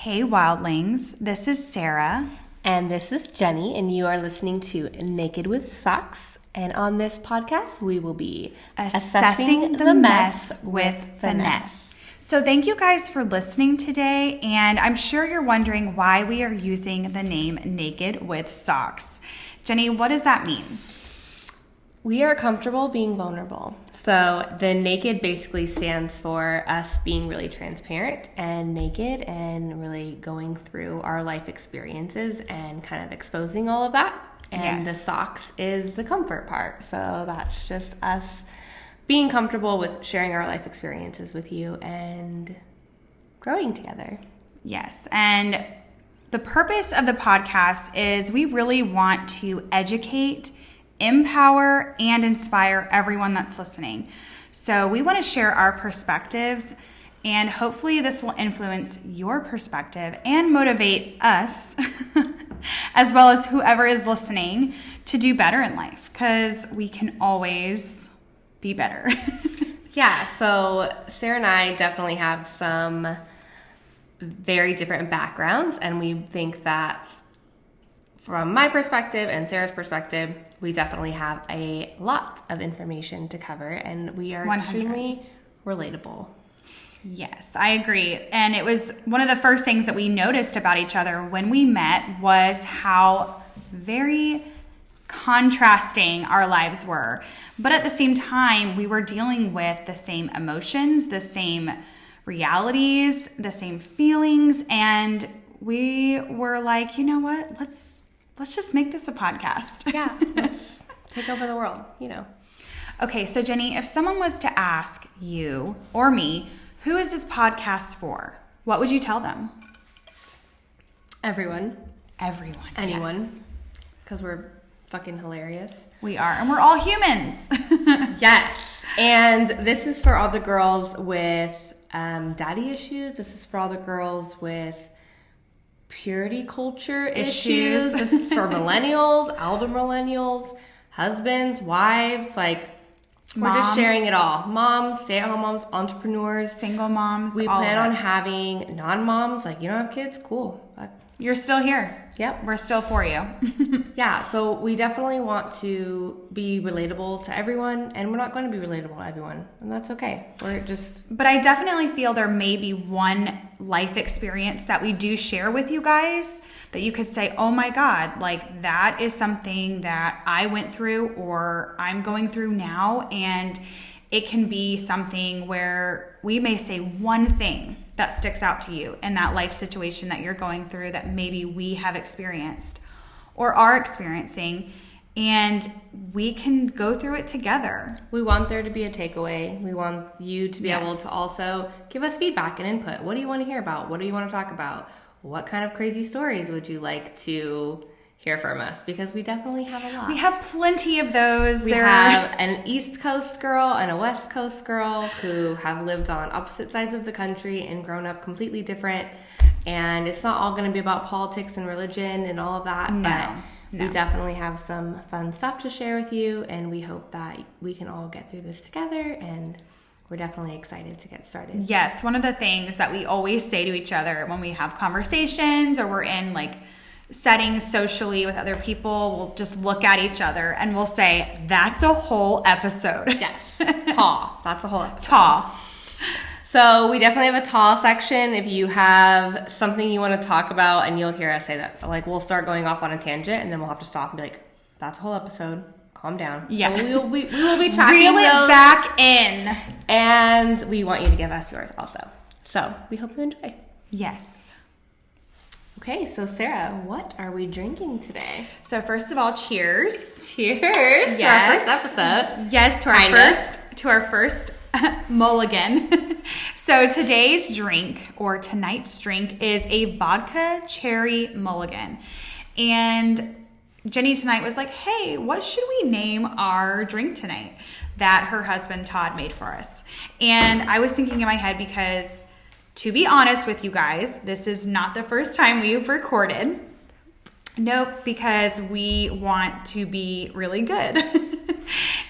Hey Wildlings, this is Sarah. And this is Jenny, and you are listening to Naked with Socks. And on this podcast, we will be assessing the mess with finesse. So thank you guys for listening today, and I'm sure you're wondering why we are using the name Naked with Socks. Jenny, what does that mean? We are comfortable being vulnerable. So the naked basically stands for us being really transparent and naked and really going through our life experiences and kind of exposing all of that. And The socks is the comfort part. So that's just us being comfortable with sharing our life experiences with you and growing together. Yes. And the purpose of the podcast is we really want to educate, empower, and inspire everyone that's listening. So we want to share our perspectives, and hopefully this will influence your perspective and motivate us as well as whoever is listening to do better in life, because we can always be better. Yeah, so Sarah and I definitely have some very different backgrounds, and we think that from my perspective and Sarah's perspective, we definitely have a lot of information to cover, and we are 100. Extremely relatable. Yes, I agree. And it was one of the first things that we noticed about each other when we met was how very contrasting our lives were. But at the same time, we were dealing with the same emotions, the same realities, the same feelings, and we were like, you know what? Let's just make this a podcast. Yeah, let's take over the world, you know. Okay, so Jenny, if someone was to ask you or me, who is this podcast for? What would you tell them? Everyone. Everyone. Anyone. Because we're fucking hilarious. We are, and we're all humans. Yes. And this is for all the girls with daddy issues. This is for all the girls with purity culture issues. This is for millennials, elder millennials, husbands, wives, like we're just sharing it all. Moms, stay-at-home moms, entrepreneurs, single moms. We plan on having non-moms, like you don't have kids, cool. You're still here. Yep. We're still for you. Yeah, so we definitely want to be relatable to everyone, and we're not going to be relatable to everyone, and that's okay. But I definitely feel there may be one life experience that we do share with you guys that you could say, oh my God, like that is something that I went through or I'm going through now, and it can be something where we may say one thing that sticks out to you in that life situation that you're going through that maybe we have experienced or are experiencing, and we can go through it together. We want there to be a takeaway. We want you to be able to also give us feedback and input. What do you want to hear about? What do you want to talk about? What kind of crazy stories would you like to hear from us? Because we definitely have a lot. We have plenty of those. We have an East Coast girl and a West Coast girl who have lived on opposite sides of the country and grown up completely different. And it's not all going to be about politics and religion and all of that. No. We definitely have some fun stuff to share with you, and we hope that we can all get through this together, and we're definitely excited to get started. Yes, one of the things that we always say to each other when we have conversations or we're in like settings socially with other people, we'll just look at each other and we'll say, that's a whole episode. Yes. TAWE. That's a whole episode. TAWE. So we definitely have a TAWE section. If you have something you want to talk about, and you'll hear us say that, like we'll start going off on a tangent and then we'll have to stop and be like, that's a whole episode. Calm down. Yeah. So we will be tracking Reel it those, back in. and we want you to give us yours also. So we hope you enjoy. Yes. Okay, so Sarah, what are we drinking today? So first of all, cheers. Cheers to our first episode. Yes, to our first Mulligan. So today's drink, or tonight's drink, is a vodka cherry Mulligan. And Jenny tonight was like, hey, what should we name our drink tonight that her husband Todd made for us? And I was thinking in my head, because to be honest with you guys, this is not the first time we've recorded. Nope, because we want to be really good.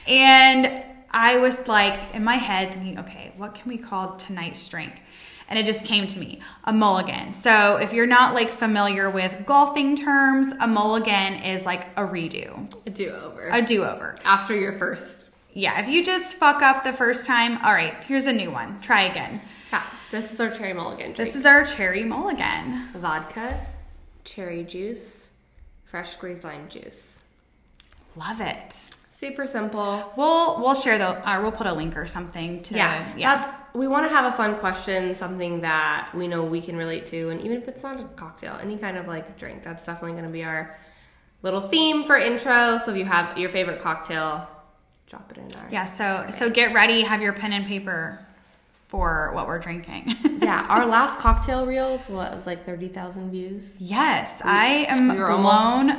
And I was like in my head thinking, okay, what can we call tonight's drink? and it just came to me, a mulligan. So if you're not like familiar with golfing terms, a mulligan is like a redo. A do-over. A do-over. After your first. Yeah, if you just fuck up the first time, all right, here's a new one. Try again. Yeah, this is our cherry mulligan drink. This is our cherry mulligan. Vodka, cherry juice, fresh squeezed lime juice. Love it. Super simple. We'll share we'll put a link or something to We want to have a fun question, something that we know we can relate to, and even if it's not a cocktail, any kind of like drink, that's definitely going to be our little theme for intro. So if you have your favorite cocktail, drop it in our so get ready, have your pen and paper for what we're drinking. Yeah, our last cocktail reels, it was like 30,000 views. Yes, I am blown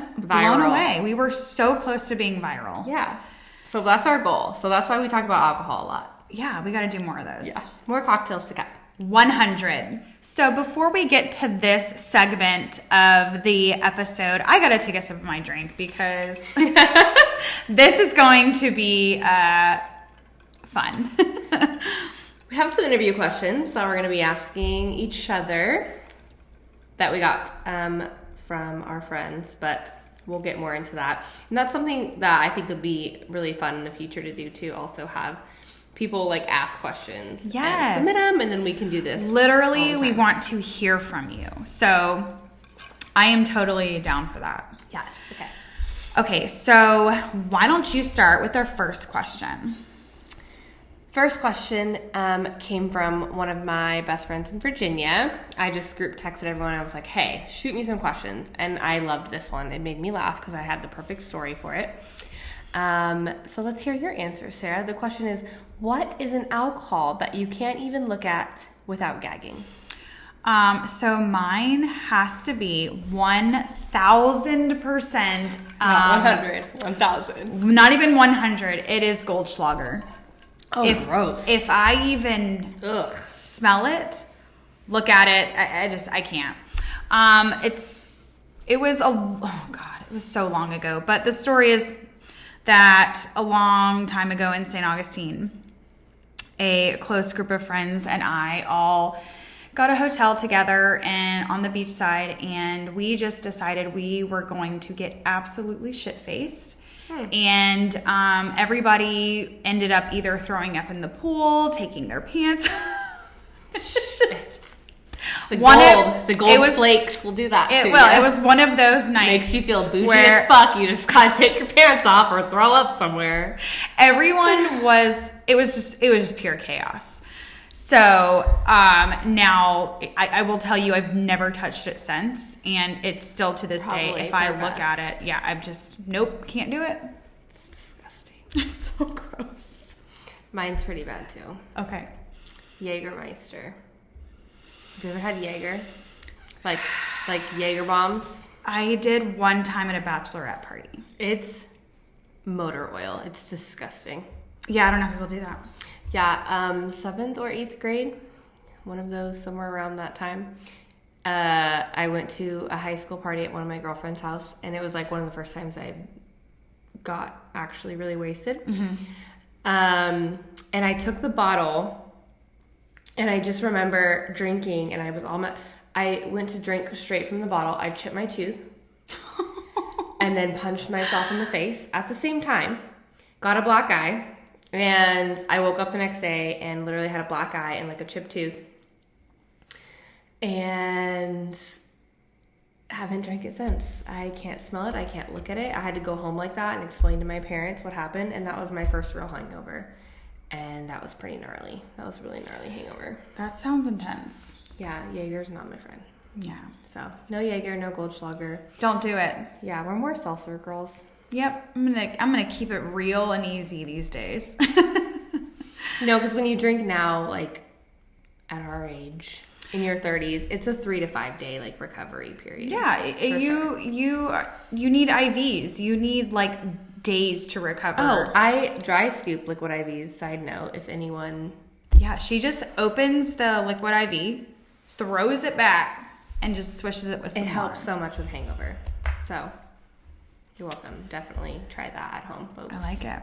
away. We were so close to being viral. Yeah. So that's our goal. So that's why we talk about alcohol a lot. Yeah, we got to do more of those. Yes. More cocktails to come. 100. So before we get to this segment of the episode, I got to take a sip of my drink because this is going to be fun. We have some interview questions that we're going to be asking each other that we got from our friends, but we'll get more into that. And that's something that I think would be really fun in the future to do too. Also have people like ask questions. Yes. And submit them, and then we can do this. Literally, we want to hear from you. So I am totally down for that. Yes. Okay. Okay, so why don't you start with our first question? First question came from one of my best friends in Virginia. I just group texted everyone. I was like, hey, shoot me some questions. And I loved this one. It made me laugh because I had the perfect story for it. So let's hear your answer, Sarah. The question is, what is an alcohol that you can't even look at without gagging? So mine has to be 1,000%. 1,000. Not even 100. It is Goldschlager. Oh, gross. If I even smell it, look at it, I can't. It was so long ago. But the story is that a long time ago in St. Augustine, a close group of friends and I all got a hotel together and on the beach side, and we just decided we were going to get absolutely shit-faced. And everybody ended up either throwing up in the pool, taking their pants. It's just the gold flakes will do that too. Well, it was one of those nights. Makes you feel bougie as fuck. You just gotta take your pants off or throw up somewhere. Everyone it was just pure chaos. So now I will tell you, I've never touched it since, and it's still to this day. If I look at it, I'm just can't do it. It's disgusting. It's so gross. Mine's pretty bad too. Okay. Jägermeister. Have you ever had Jaeger? Like Jaeger bombs? I did one time at a bachelorette party. It's motor oil. It's disgusting. Yeah, I don't know if people do that. Yeah, 7th or 8th grade, one of those, somewhere around that time. I went to a high school party at one of my girlfriend's house, and it was like one of the first times I got actually really wasted. Mm-hmm. And I took the bottle, and I just remember drinking, and I went to drink straight from the bottle. I chipped my tooth, and then punched myself in the face at the same time, got a black eye. And I woke up the next day and literally had a black eye and like a chipped tooth. And haven't drank it since. I can't smell it. I can't look at it. I had to go home like that and explain to my parents what happened. And that was my first real hangover. And that was pretty gnarly. That was a really gnarly hangover. That sounds intense. Yeah, Jaeger's not my friend. Yeah. So no Jaeger, no Goldschlager. Don't do it. Yeah, we're more seltzer girls. Yep, I'm gonna keep it real and easy these days. No, because when you drink now, like at our age, in your 30s, it's a 3 to 5 day like recovery period. Yeah, you need IVs. You need like days to recover. Oh, I dry scoop Liquid IVs. Side note, if anyone. Yeah, she just opens the Liquid IV, throws it back, and just swishes it with some water. It helps so much with hangover. So. You're welcome. Definitely try that at home, folks. I like it.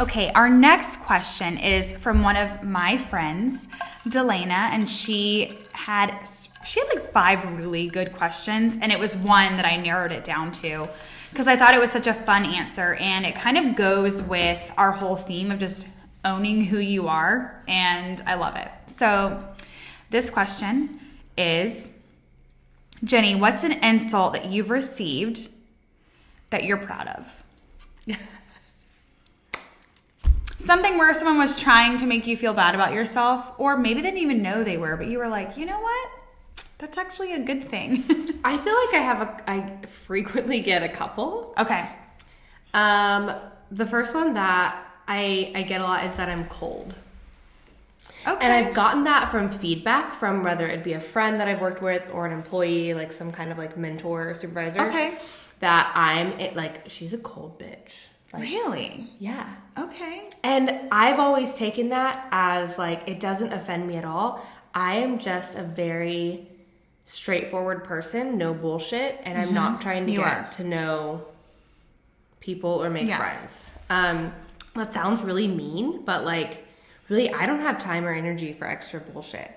Okay, our next question is from one of my friends, Delana, and she had like 5 really good questions, and it was one that I narrowed it down to because I thought it was such a fun answer, and it kind of goes with our whole theme of just owning who you are, and I love it. So this question is, Jenny, what's an insult that you've received that you're proud of? Something where someone was trying to make you feel bad about yourself, or maybe they didn't even know they were, but you were like, you know what? That's actually a good thing. I feel like I frequently get a couple. Okay. The first one that I get a lot is that I'm cold. Okay. And I've gotten that from feedback from whether it be a friend that I've worked with or an employee, like some kind of like mentor or supervisor. Okay. That like, she's a cold bitch. Like, really? Yeah. Okay. And I've always taken that as like, it doesn't offend me at all. I am just a very straightforward person, no bullshit, and I'm not trying to get to know people or make friends. That sounds really mean, but like, really, I don't have time or energy for extra bullshit.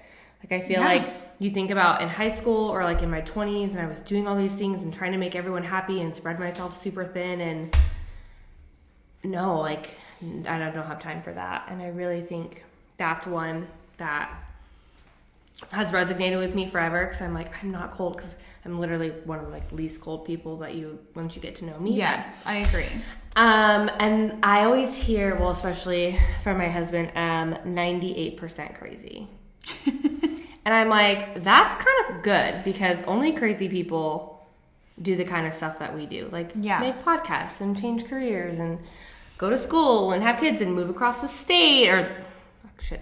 Like, I feel like you think about in high school or like in my 20s, and I was doing all these things and trying to make everyone happy and spread myself super thin, and no, like, I don't have time for that. And I really think that's one that has resonated with me forever, because I'm like, I'm not cold, because I'm literally one of the like least cold people that once you get to know me. Yes, I agree. And I always hear, well, especially from my husband, 98% crazy. And I'm like, that's kind of good, because only crazy people do the kind of stuff that we do. Like, make podcasts and change careers and go to school and have kids and move across the state or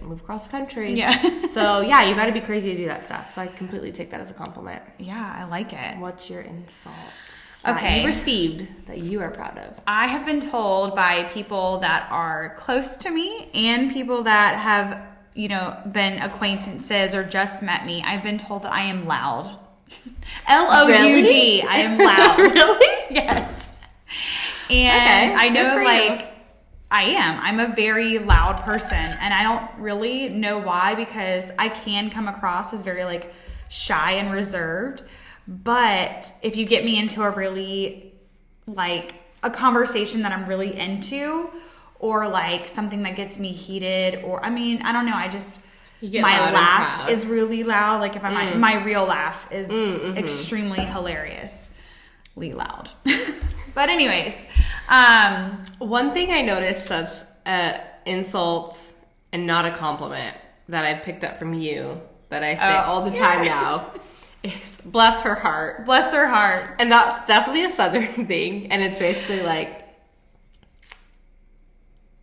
move across the country. Yeah. So, yeah, you got to be crazy to do that stuff. So I completely take that as a compliment. Yeah, I like it. What's your insults that you received that you are proud of? I have been told by people that are close to me and people that have, been acquaintances or just met me. I've been told that I am loud. Loud. Really? I am loud. Really? Yes. And I know, like, I am. I'm a very loud person, and I don't really know why, because I can come across as very, like, shy and reserved. But if you get me into a really, like, a conversation that I'm really into, or, like, something that gets me heated, or, I mean, I don't know, my laugh is really loud. Like, if my real laugh is extremely hilariously loud. But anyways, one thing I noticed that's insults and not a compliment that I picked up from you that I say all the time now is bless her heart. Bless her heart. And that's definitely a Southern thing. And it's basically like,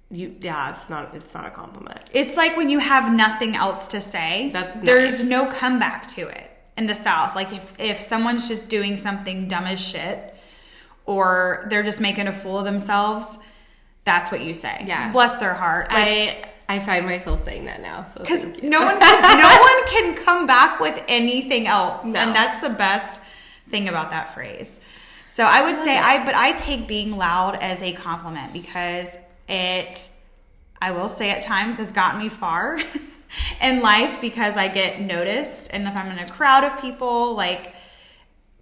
it's not a compliment. It's like when you have nothing else to say, there's no comeback to it in the South. Like if someone's just doing something dumb as shit, or they're just making a fool of themselves, that's what you say. Yeah. Bless their heart. Like, I find myself saying that now. Because no one can come back with anything else. No. And that's the best thing about that phrase. So I would say, I take being loud as a compliment, because I will say at times has gotten me far in life, because I get noticed. And if I'm in a crowd of people, like,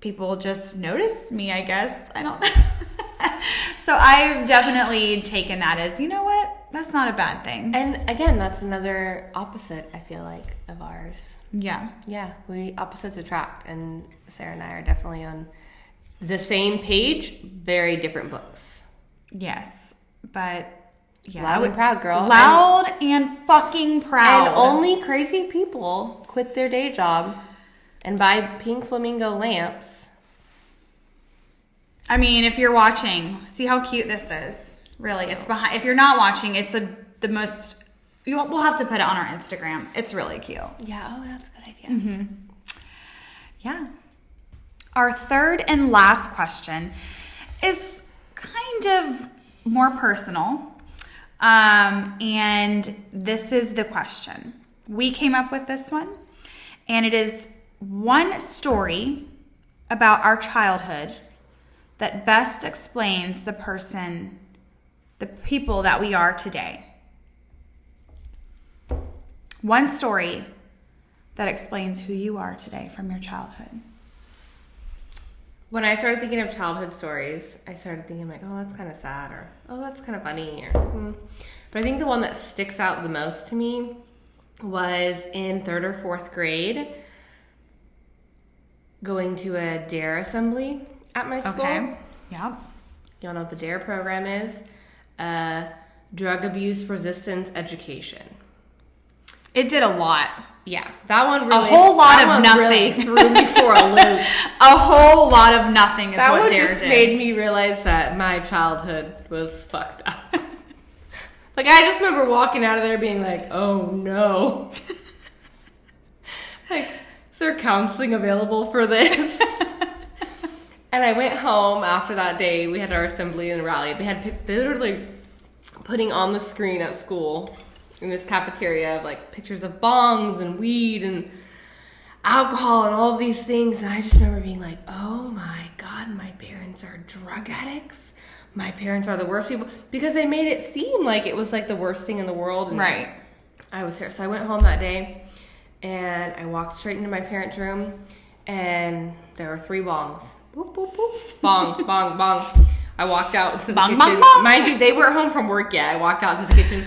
people just notice me, I guess. I don't know. So I've definitely taken that as, you know what? That's not a bad thing. And again, that's another opposite, I feel like, of ours. Yeah. Yeah, we opposites attract. And Sarah and I are definitely on the same page, very different books. Yes. But yeah. Loud and proud, girl. Loud and fucking proud. And only crazy people quit their day job and buy pink Flamingo lamps. I mean, if you're watching, see how cute this is. Really, it's behind. If you're not watching, it's the most. We'll have to put it on our Instagram. It's really cute. Yeah. Oh, that's a good idea. Mm-hmm. Yeah. Our third and last question is kind of more personal, and this is the question. We came up with this one, and it is one story about our childhood that best explains the person the people that we are today. One story that explains who you are today from your childhood. When I started thinking of childhood stories, I started thinking like, oh, that's kind of sad, or oh, that's kind of funny, or But I think the one that sticks out the most to me was in 3rd or 4th grade, going to a DARE assembly at my school. Okay. Yeah. Y'all know what the DARE program is? Drug Abuse Resistance Education. It did a lot. Yeah, that one really... A whole lot of nothing. Really threw me for a loop. A whole lot of nothing is what DARE did. That one just made me realize that my childhood was fucked up. Like, I just remember walking out of there being like, oh no. Like, is there counseling available for this? And I went home after that day. We had our assembly and rally. They were like putting on the screen at school in this cafeteria of like pictures of bongs and weed and alcohol and all of these things. And I just remember being like, oh my God, my parents are drug addicts. My parents are the worst people, because they made it seem like it was like the worst thing in the world. And right. I was here. So I went home that day and I walked straight into my parents' room and there were 3 bongs. Boop, boop, boop. Bong, bong, bong. I walked out into the bong, kitchen. Bong, bong. Mind you, they weren't home from work yet. I walked out into the kitchen.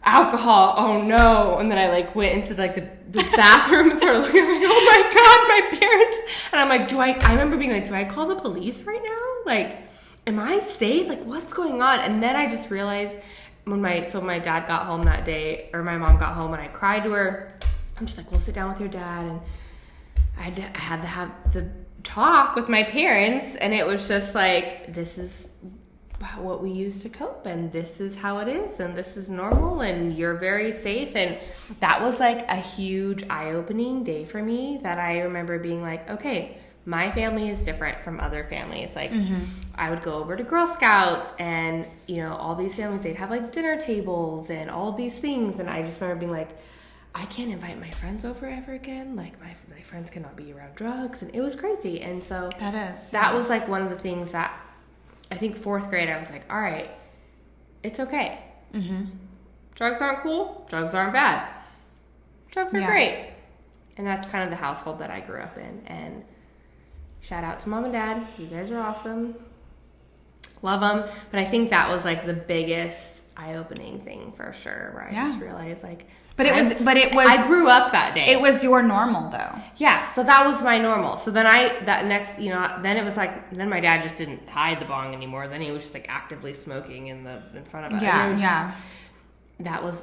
Alcohol, oh no. And then I like went into like the bathroom and started looking like, oh my God, my parents. And I'm like, I remember being like, do I call the police right now? Like, am I safe? Like, what's going on? And then I just realized when my dad got home that day, or my mom got home, and I cried to her. I'm just like, we'll sit down with your dad. And I had to have the talk with my parents, and it was just like, this is what we use to cope, and this is how it is, and this is normal, and you're very safe. And that was like a huge eye-opening day for me, that I remember being like, okay, my family is different from other families. Like, I would go over to Girl Scouts, and all these families, they'd have like dinner tables and all these things, and I just remember being like, I can't invite my friends over ever again. Like, my friends cannot be around drugs, and it was crazy. And so that was like one of the things that I think 4th grade, I was like, all right, it's okay. Drugs aren't cool. Drugs aren't bad. Drugs are great. And that's kind of the household that I grew up in. And shout out to Mom and Dad. You guys are awesome. Love them. But I think that was like the biggest eye-opening thing for sure, where I just realized like, I grew up that day. It was your normal though. Yeah, so that was my normal. So then then it was like, then my dad just didn't hide the bong anymore. Then he was just like actively smoking in front of us. Yeah. That was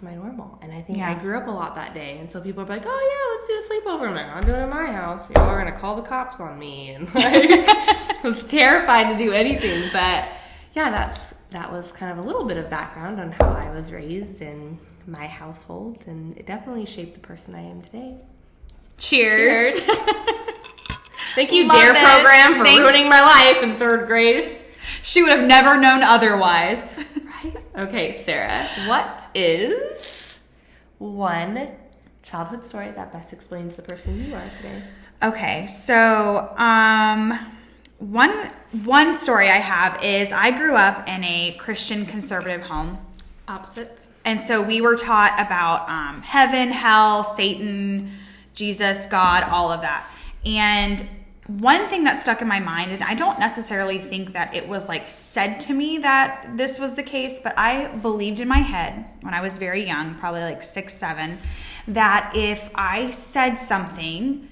my normal. And I think I grew up a lot that day. And so people are like, oh yeah, let's do a sleepover. I'm like, I'm doing it in my house. Y'all are going to call the cops on me. And like, I was terrified to do anything. But yeah, that was kind of a little bit of background on how I was raised in my household, and it definitely shaped the person I am today. Cheers. Thank you, DARE program, for ruining my life in 3rd grade. She would have never known otherwise. Right? Okay, Sarah, what is one childhood story that best explains the person you are today? Okay, so one story I have is I grew up in a Christian conservative home. Opposite. And so we were taught about heaven, hell, Satan, Jesus, God, all of that. And one thing that stuck in my mind, and I don't necessarily think that it was like said to me that this was the case, but I believed in my head when I was very young, probably like 6, 7, that if I said something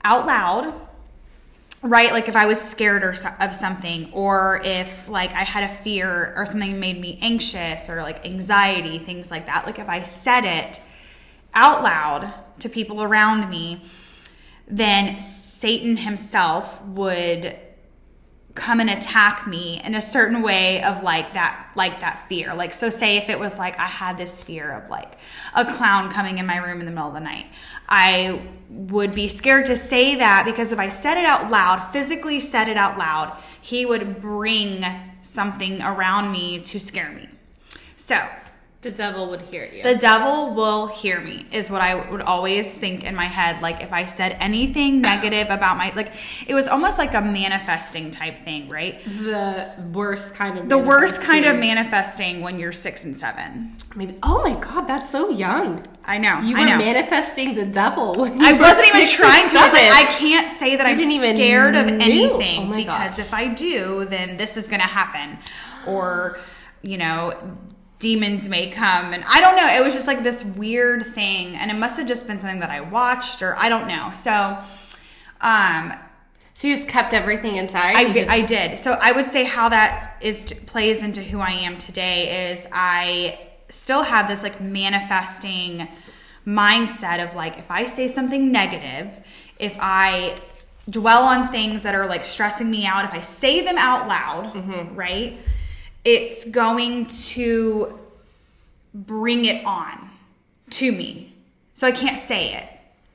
out loud, right, like if I was scared of something, or if like I had a fear or something made me anxious or like anxiety, things like that, like if I said it out loud to people around me, then Satan himself would come and attack me in a certain way of like that fear. Like, so say if it was like I had this fear of like a clown coming in my room in the middle of the night, I would be scared to say that, because if I said it out loud, physically said it out loud, he would bring something around me to scare me. So The devil would hear you. The devil will hear me is what I would always think in my head. Like if I said anything negative about it was almost like a manifesting type thing, right? The worst kind of manifesting when you're 6 and 7. Maybe. Oh my God, that's so young. I know. You were manifesting the devil. I wasn't even trying to. I was like, I can't say that I'm scared of anything because if I do, then this is going to happen. Or, demons may come, and I don't know. It was just like this weird thing, and it must have just been something that I watched, or I don't know. So, so you just kept everything inside. I did. So I would say how that plays into who I am today is I still have this like manifesting mindset of like if I say something negative, if I dwell on things that are like stressing me out, if I say them out loud, right? It's going to bring it on to me. So I can't say it.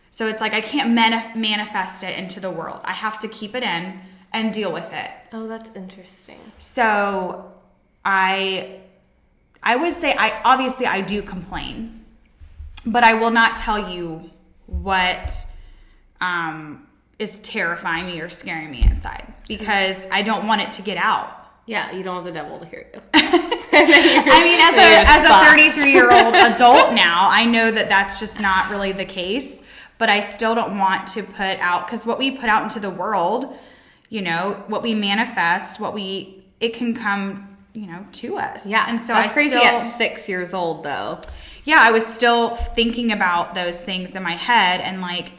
So it's like I can't manifest it into the world. I have to keep it in and deal with it. Oh, that's interesting. So I would say I do complain, but I will not tell you what is terrifying me or scaring me inside because I don't want it to get out. Yeah, you don't want the devil to hear you. I mean, as a 33-year-old adult now, I know that that's just not really the case, but I still don't want to put out, because what we put out into the world, what we manifest, it can come, to us. Yeah, and so that's crazy at 6 years old, though. Yeah, I was still thinking about those things in my head, and like,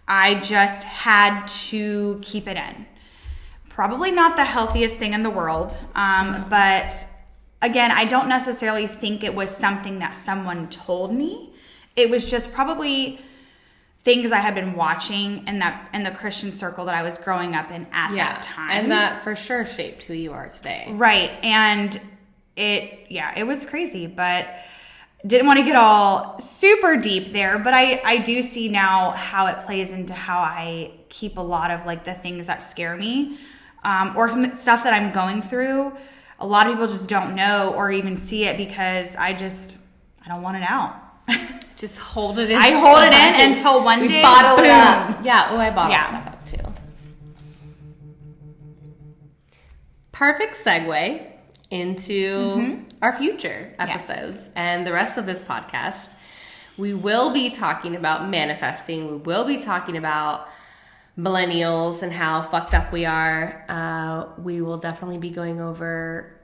I just had to keep it in. Probably not the healthiest thing in the world, but again, I don't necessarily think it was something that someone told me. It was just probably things I had been watching in the Christian circle that I was growing up in at that time. And that for sure shaped who you are today. Right. And it was crazy, but didn't want to get all super deep there, but I do see now how it plays into how I keep a lot of like the things that scare me. Or some stuff that I'm going through. A lot of people just don't know or even see it because I don't want it out. Just hold it in. I hold it in until one day, bottle boom. it up. Yeah, I bottle stuff up too. Perfect segue into our future episodes and the rest of this podcast. We will be talking about manifesting. We will be talking about millennials and how fucked up we are. We will definitely be going over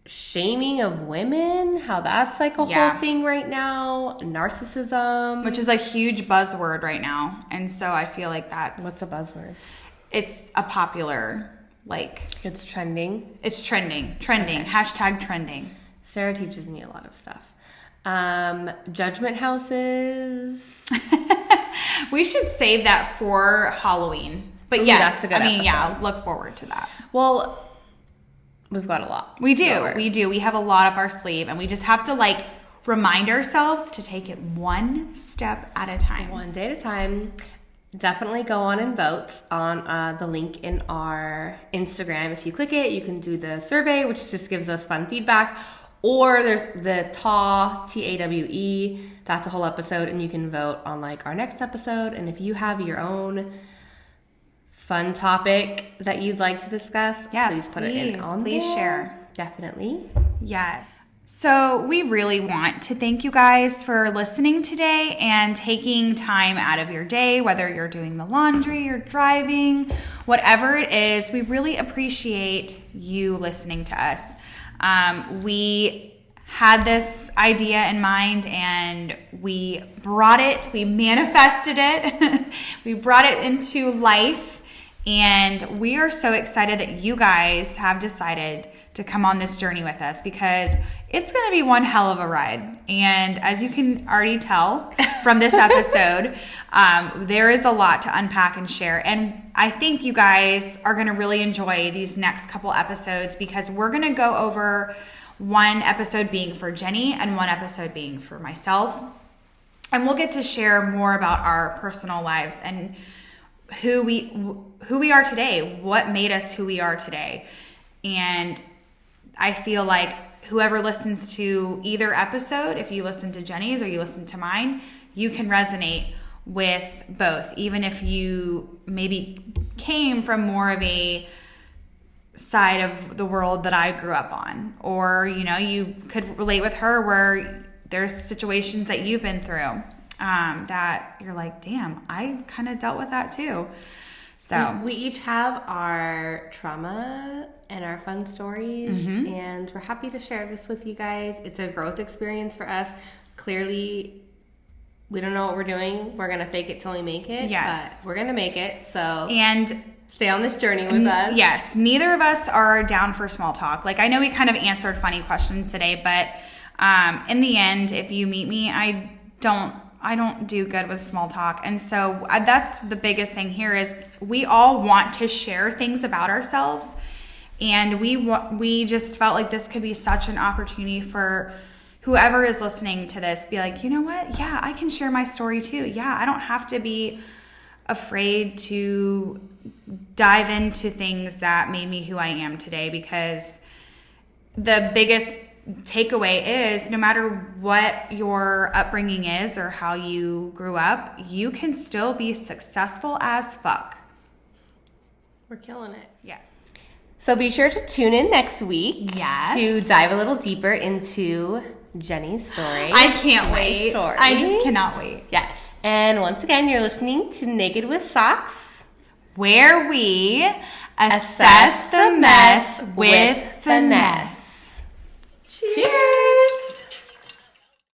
shaming of women, how that's like a whole thing right now, narcissism, which is a huge buzzword right now, and so I feel like what's a buzzword? It's a popular it's trending. It's trending. Okay. Hashtag trending. Sarah teaches me a lot of stuff. Judgment houses. We should save that for Halloween. But yes, that's a good episode. Look forward to that. Well, we've got a lot. We do. We have a lot up our sleeve, and we just have to remind ourselves to take it one step at a time. One day at a time. Definitely go on and vote on the link in our Instagram. If you click it, you can do the survey, which just gives us fun feedback. Or there's the TAWE, TAWE. That's a whole episode, and you can vote on our next episode. And if you have your own fun topic that you'd like to discuss, please put it in on Please there. share. Definitely. Yes. So we really want to thank you guys for listening today and taking time out of your day, whether you're doing the laundry, you're driving, whatever it is. We really appreciate you listening to us. We had this idea in mind and we brought it, we manifested it, we brought it into life, and we are so excited that you guys have decided to come on this journey with us because it's going to be one hell of a ride. And as you can already tell from this episode, there is a lot to unpack and share. And I think you guys are going to really enjoy these next couple episodes because we're going to go over one episode being for Jenny and one episode being for myself. And we'll get to share more about our personal lives and who we are today, what made us who we are today. And I feel like whoever listens to either episode, if you listen to Jenny's or you listen to mine, you can resonate with both, even if you maybe came from more of a side of the world that I grew up on, or you could relate with her where there's situations that you've been through that you're like, damn, I kind of dealt with that too. So we each have our trauma and our fun stories, and we're happy to share this with you guys. It's a growth experience for us. Clearly, we don't know what we're doing. We're gonna fake it till we make it. Yes, but we're gonna make it. So and stay on this journey with us. Yes, neither of us are down for small talk. Like, I know we kind of answered funny questions today, but in the end, if you meet me, I don't do good with small talk. And so that's the biggest thing here is we all want to share things about ourselves. And we just felt like this could be such an opportunity for whoever is listening to this, be like, you know what? Yeah, I can share my story too. Yeah, I don't have to be afraid to dive into things that made me who I am today, because the biggest takeaway is no matter what your upbringing is or how you grew up, you can still be successful as fuck. We're killing it. Yes. So be sure to tune in next week to dive a little deeper into Jenny's story. I can't wait. Story. I just cannot wait. Yes. And once again, you're listening to Naked with Socks, where we assess the mess with finesse. Cheers!